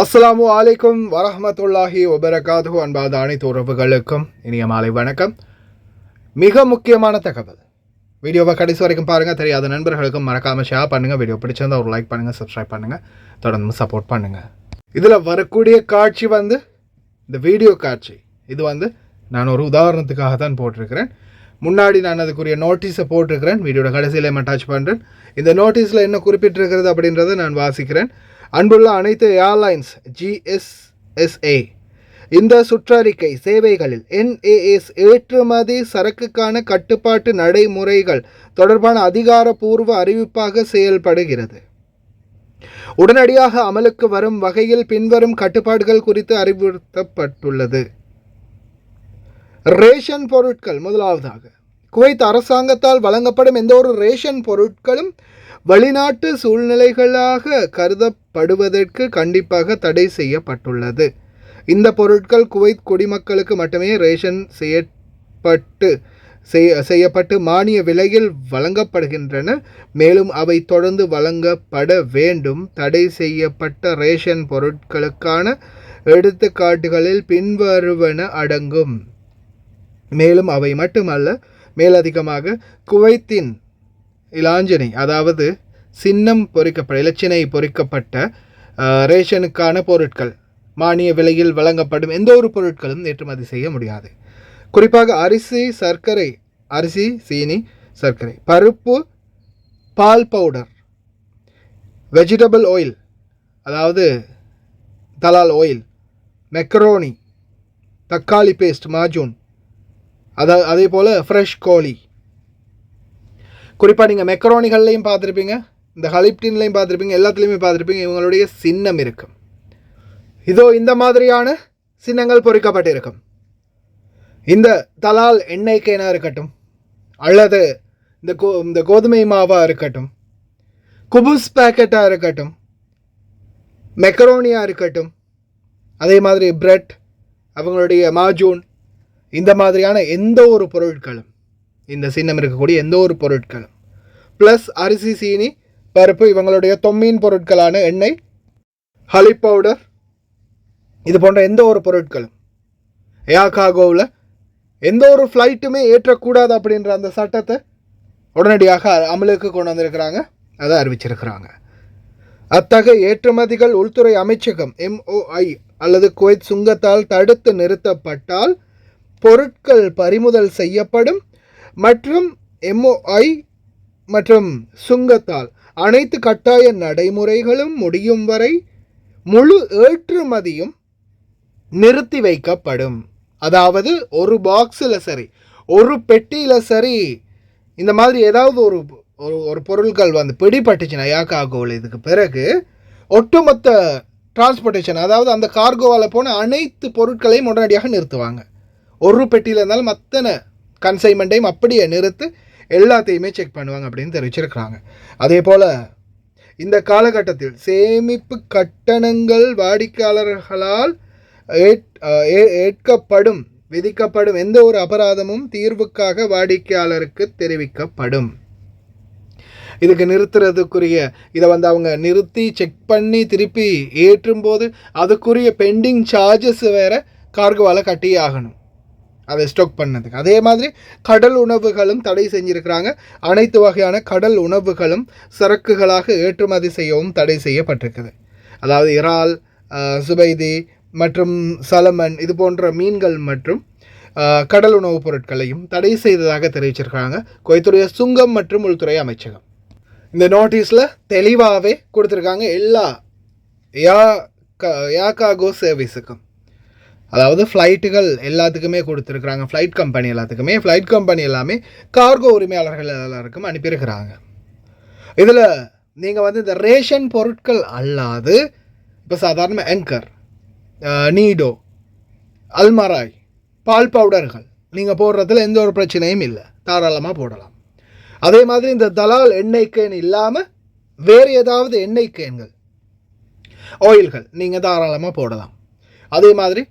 அஸ்ஸலாமு அலைக்கும் வரஹ்மத்துல்லாஹி வபரகாத்துஹு. அன்பாத அனைத்து உறவுகளுக்கும் இனிய மாலை வணக்கம். மிக முக்கியமான தகவல், வீடியோவை கடைசி வரைக்கும் பாருங்கள். தெரியாத நண்பர்களுக்கும் மறக்காமல் ஷேர் பண்ணுங்கள். வீடியோ பிடிச்சிருந்தா ஒரு லைக் பண்ணுங்கள், சப்ஸ்கிரைப் பண்ணுங்கள், தொடர்ந்து சப்போர்ட் பண்ணுங்கள். இதில் வரக்கூடிய காட்சி இந்த வீடியோ காட்சி இது நான் ஒரு உதாரணத்துக்காக தான் போட்டிருக்கிறேன். முன்னாடி நான் அதுக்குரிய நோட்டீஸை போட்டிருக்கிறேன், வீடியோட கடைசியில் அட்டாச் பண்ணுறேன். இந்த நோட்டீஸில் என்ன குறிப்பிட்டிருக்கிறது அப்படின்றத நான் வாசிக்கிறேன். அன்புள்ள அனைத்து ஏர்லைன்ஸ் GSSA இந்த சுற்றறிக்கை சேவைகளில் NAS ஏற்றுமதி சரக்குக்கான கட்டுப்பாட்டு நடைமுறைகள் தொடர்பான அதிகாரப்பூர்வ அறிவிப்பாக செயல்படுகிறது. உடனடியாக அமலுக்கு வரும் வகையில் பின்வரும் கட்டுப்பாடுகள் குறித்து அறிவுறுத்தப்பட்டுள்ளது. ரேஷன் பொருட்கள். முதலாவதாக, குவைத் அரசாங்கத்தால் வழங்கப்படும் எந்த ஒரு ரேஷன் பொருட்களும் வெளிநாட்டு சூழ்நிலைகளாக கருதப்படுவதற்கு கண்டிப்பாக தடை செய்யப்பட்டுள்ளது. இந்த பொருட்கள் குவைத் குடிமக்களுக்கு மட்டுமே ரேஷன் செய்யப்பட்டு மானிய விலையில் வழங்கப்படுகின்றன. மேலும் அவை தொடர்ந்து வழங்கப்பட வேண்டும். தடை செய்யப்பட்ட ரேஷன் பொருட்களுக்கான எடுத்துக்காட்டுகளில் பின்வருவன அடங்கும். மேலும் அவை மட்டுமல்ல, மேலதிகமாக குவைத்தின் இலாஞ்சனை, அதாவது சின்னம் இலச்சினை பொறிக்கப்பட்ட ரேஷனுக்கான பொருட்கள், மானிய விலையில் வழங்கப்படும் எந்த ஒரு பொருட்களும் ஏற்றுமதி செய்ய முடியாது. குறிப்பாக அரிசி, சீனி, சர்க்கரை, பருப்பு, பால் பவுடர், வெஜிடபிள் ஆயில், அதாவது தலால் ஆயில், மெக்கரோனி, தக்காளி பேஸ்ட், மாஜூன், அதே போல் ஃப்ரெஷ் கோழி. குறிப்பாக நீங்கள் மெக்கரோனிகள்லையும் பார்த்துருப்பீங்க, இந்த ஹலிப்டின்லையும் பார்த்துருப்பீங்க, எல்லாத்துலேயுமே பார்த்துருப்பீங்க, இவங்களுடைய சின்னம் இருக்கும். இதோ இந்த மாதிரியான சின்னங்கள் பொறிக்கப்பட்டிருக்கும். இந்த தலால் எண்ணெய் கேனாக இருக்கட்டும், அல்லது இந்த கோதுமை மாவாக இருக்கட்டும், குபுஸ் பேக்கெட்டாக இருக்கட்டும், மெக்கரோனியாக இருக்கட்டும், அதே மாதிரி பிரெட், அவங்களுடைய மாஜூன், இந்த மாதிரியான எந்த ஒரு பொருட்களும், இந்த சின்னம் இருக்கக்கூடிய எந்த ஒரு பொருட்களும், ப்ளஸ் அரிசி, சீனி, பருப்பு, இவங்களுடைய தொம்மீன் பொருட்களான எண்ணெய், ஹலிப் பவுடர், இது போன்ற எந்த ஒரு பொருட்களும் ஏகாகோவில் எந்த ஒரு ஃப்ளைட்டுமே ஏற்றக்கூடாது அப்படின்ற அந்த சட்டத்தை உடனடியாக அமலுக்கு கொண்டு வந்திருக்கிறாங்க, அதை அறிவிச்சிருக்கிறாங்க. அத்தகைய ஏற்றுமதிகள் உள்துறை அமைச்சகம் MOI அல்லது குவைத் சுங்கத்தால் தடுத்து நிறுத்தப்பட்டால் பொருட்கள் பறிமுதல் செய்யப்படும். மற்றும் MOI மற்றும் சுங்கத்தால் அனைத்து கட்டாய நடைமுறைகளும் முடியும் வரை முழு ஏற்றுமதியும் நிறுத்தி வைக்கப்படும். அதாவது ஒரு பாக்ஸில் சரி, ஒரு பெட்டியில் சரி, இந்த மாதிரி ஏதாவது ஒரு பொருட்கள் பிடிபட்டுச்சுன்னா யாக்காகோவில் இதுக்கு பிறகு ஒட்டுமொத்த டிரான்ஸ்போர்ட்டேஷன், அதாவது அந்த கார்கோவால் போன அனைத்து பொருட்களையும் உடனடியாக நிறுத்துவாங்க. ஒரு பெட்டியில் இருந்தாலும் மற்றன கன்சைன்மெண்ட்டையும் அப்படியே நிறுத்து எல்லாத்தையுமே செக் பண்ணுவாங்க அப்படின்னு தெரிவிச்சிருக்கிறாங்க. அதே போல் இந்த காலகட்டத்தில் சேமிப்பு கட்டணங்கள் வாடிக்கையாளர்களால் விதிக்கப்படும் எந்த ஒரு அபராதமும் தீர்வுக்காக வாடிக்கையாளருக்கு தெரிவிக்கப்படும். இதுக்கு நிறுத்துறதுக்குரிய இதை அவங்க நிறுத்தி செக் பண்ணி திருப்பி ஏற்றும் போது அதுக்குரிய பெண்டிங் சார்ஜஸ் வேறு கார்கோவால் கட்டியே ஆகணும், அதை ஸ்டாக் பண்ணதுக்கு. அதே மாதிரி கடல் உணவுகளும் தடை செஞ்சுருக்கிறாங்க. அனைத்து வகையான கடல் உணவுகளும் சரக்குகளாக ஏற்றுமதி செய்யவும் தடை செய்யப்பட்டிருக்குது. அதாவது இறால், சுபைதி மற்றும் சலமன், இது போன்ற மீன்கள் மற்றும் கடல் உணவுப் பொருட்களையும் தடை செய்ததாக தெரிவிச்சிருக்காங்க குவைத்துடைய சுங்கம் மற்றும் உள்துறை அமைச்சகம். இந்த நோட்டீஸில் தெளிவாகவே கொடுத்துருக்காங்க எல்லா யாக்காகோ சர்வீஸுக்கும். அதாவது ஃப்ளைட்டுகள் எல்லாத்துக்குமே கொடுத்துருக்குறாங்க, ஃப்ளைட் கம்பெனி எல்லாமே கார்கோ உரிமையாளர்கள் எல்லாருக்கும் அனுப்பியிருக்கிறாங்க. இதில் நீங்கள் இந்த ரேஷன் பொருட்கள் அல்லாது இப்போ சாதாரண ஆங்கர், நீடோ, அல்மராய், பால் பவுடர்கள் நீங்கள் போடுறதுல எந்த ஒரு பிரச்சனையும் இல்லை, தாராளமாக போடலாம். அதே மாதிரி இந்த தலால் எண்ணெய் கேன் இல்லாமல் வேறு ஏதாவது எண்ணெய் கேன்கள், ஆயில்கள் நீங்கள் தாராளமாக போடலாம். அதே மாதிரி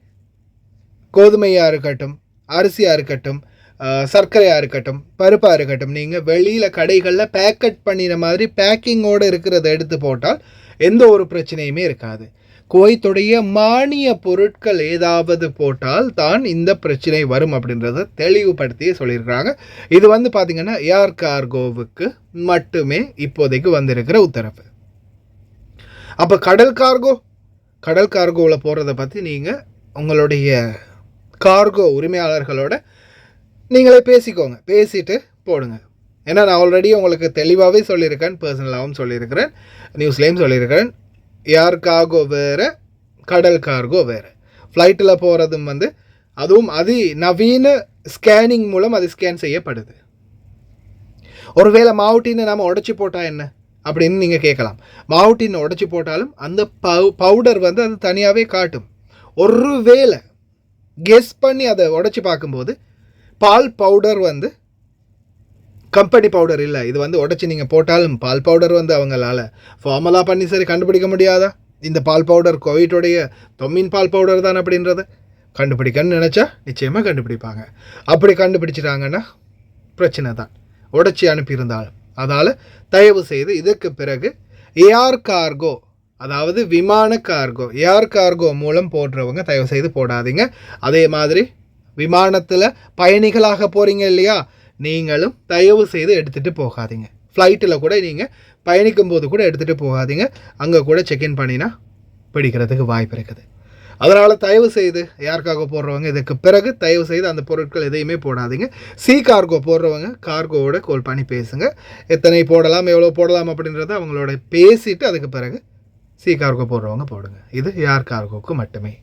கோதுமையாக இருக்கட்டும், அரிசியாக இருக்கட்டும், சர்க்கரையாக இருக்கட்டும், பருப்பாக இருக்கட்டும், நீங்கள் வெளியில் கடைகளில் பேக்கெட் பண்ணின மாதிரி பேக்கிங்கோடு இருக்கிறத எடுத்து போட்டால் எந்த ஒரு பிரச்சனையுமே இருக்காது. குவைத்துடைய மானிய பொருட்கள் ஏதாவது போட்டால் தான் இந்த பிரச்சனை வரும் அப்படின்றத தெளிவுபடுத்தி சொல்லியிருக்கிறாங்க. இது வந்து பார்த்திங்கன்னா ஏர் கார்கோவுக்கு மட்டுமே இப்போதைக்கு வந்திருக்கிற உத்தரவு. அப்போ கடல் கார்கோவில் போகிறத பற்றி நீங்கள் உங்களுடைய கார்கோ உரிமையாளர்களோட நீங்களே பேசிக்கோங்க, பேசிட்டு போடுங்க. ஏன்னா நான் ஆல்ரெடி உங்களுக்கு தெளிவாகவே சொல்லியிருக்கேன், பர்சனலாகவும் சொல்லியிருக்கிறேன், நியூஸ்லேயும் சொல்லியிருக்கிறேன். ஏர் கார்கோ வேறு, கடல் கார்கோ வேறு. ஃப்ளைட்டில் போகிறதும் வந்து அதுவும் நவீன ஸ்கேனிங் மூலம் அது ஸ்கேன் செய்யப்படுது. ஒருவேளை மாவுட்டின்னு நாம் உடச்சி போட்டால் என்ன அப்படின்னு நீங்கள் கேட்கலாம். மாவுட்டின்னு உடச்சி போட்டாலும் அந்த பவுடர் வந்து அது தனியாகவே காட்டும். ஒருவேளை கெஸ் பண்ணி அதை உடச்சி பார்க்கும்போது பால் பவுடர் வந்து கம்பெனி பவுடர் இல்லை, இது வந்து உடச்சி நீங்கள் போட்டாலும் பால் பவுடர் வந்து அவங்களால ஃபார்மலாக பண்ணி சரி கண்டுபிடிக்க முடியாதா? இந்த பால் பவுடர் கோவிட்டுடைய தொம்மின் பால் பவுடர் தான் அப்படின்றத கண்டுபிடிக்கணும்னு நினச்சா நிச்சயமாக கண்டுபிடிப்பாங்க. அப்படி கண்டுபிடிச்சிட்டாங்கன்னா பிரச்சனை தான், உடச்சி அனுப்பியிருந்தாலும். அதால் தயவு செய்து இதுக்கு பிறகு ஏர் கார்கோ, அதாவது விமான கார்கோ, ஏர் கார்கோ மூலம் போடுறவங்க தயவு செய்து போடாதீங்க. அதே மாதிரி விமானத்தில் பயணிகளாக போகிறீங்க இல்லையா, நீங்களும் தயவு செய்து எடுத்துகிட்டு போகாதீங்க. ஃப்ளைட்டில் கூட நீங்கள் பயணிக்கும் போது கூட எடுத்துகிட்டு போகாதீங்க. அங்கே கூட செக்இன் பண்ணினா பிடிக்கிறதுக்கு வாய்ப்பு இருக்குது. அதனால் தயவு செய்து ஏர் கார்கோ போடுறவங்க இதுக்கு பிறகு தயவு செய்து அந்த பொருட்கள் எதையுமே போடாதீங்க. சி கார்கோ போடுறவங்க கார்கோவோட கால் பண்ணி பேசுங்க, எத்தனை போடலாம் எவ்வளோ போடலாம் அப்படின்றத அவங்களோட பேசிவிட்டு அதுக்கு பிறகு சி கார்கோ போடுறவங்க போடுங்க. இது ஏர் கார்கோவுக்கு மட்டுமே.